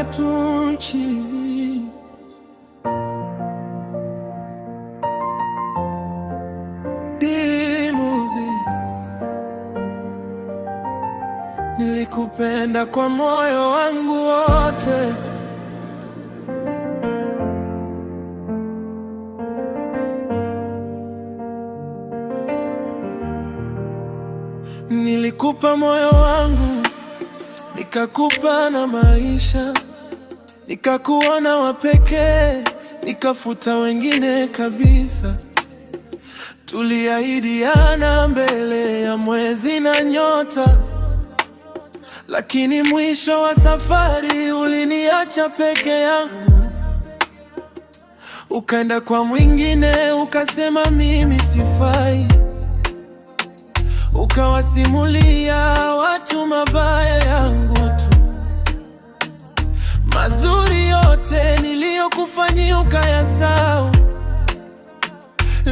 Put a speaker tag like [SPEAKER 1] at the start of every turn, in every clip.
[SPEAKER 1] tunci. Dimuzi, nilikupenda kwa moyo wangu wote. Nilikupa moyo wangu, nikakupa na maisha, nikakuona wa pekee, nikafuta wengine kabisa. Tuliahidiana mbele ya mwezi na nyota, lakini mwisho wa safari uliniacha peke yangu. Ukaenda kwa mwingine, ukasema mimi sifai. Ukawasimulia watu mabaya yangu tu. Mazuri yote niliyokufanyia ukayasahau.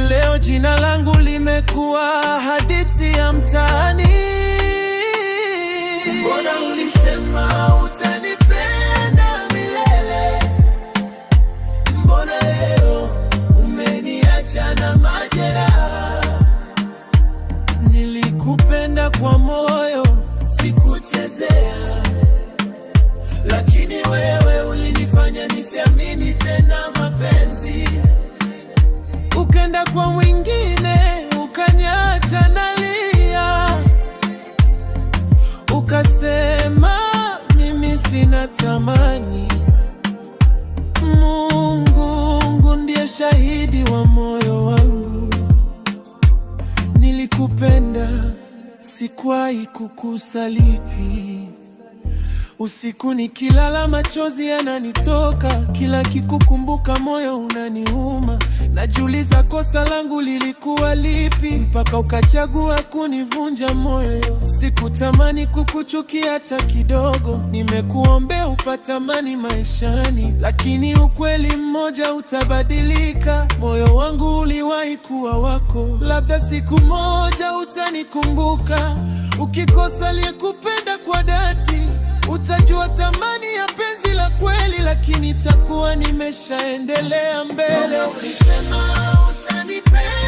[SPEAKER 1] Leo jina langu limekuwa hadithi ya mtaani. Mbona ulisema utanipenda milele? Mbona leo umeniacha na majeraha? Nilikupenda kwa moyo, sikuchezea, lakini wewe ulinifanya nisiamini tena mapenzi. Ukaenda kwa mwingine, ukaniacha nalia. Ukasema mimi sina thamani. Mungu ndiye shahidi wa moyo wangu. Nilikupenda, sikuwahi kukusaliti. Usiku nikilala machozi yananitoka, kila kikukumbuka moyo unaniuma. Najiuliza kosa langu lilikuwa lipi, mpaka ukachagua kunivunja moyo. Sikutamani kukuchukia hata kidogo, nimekuombea upate amani maishani. Lakini ukweli mmoja utabadilika, moyo wangu uliwahi kuwa wako. Labda siku moja utanikumbuka, ukikosa aliyekupenda kwa dhati. Utajua thamani ya penzi la kweli, lakini takuwa nimeshaendelea mbele. Ulisema utanipenda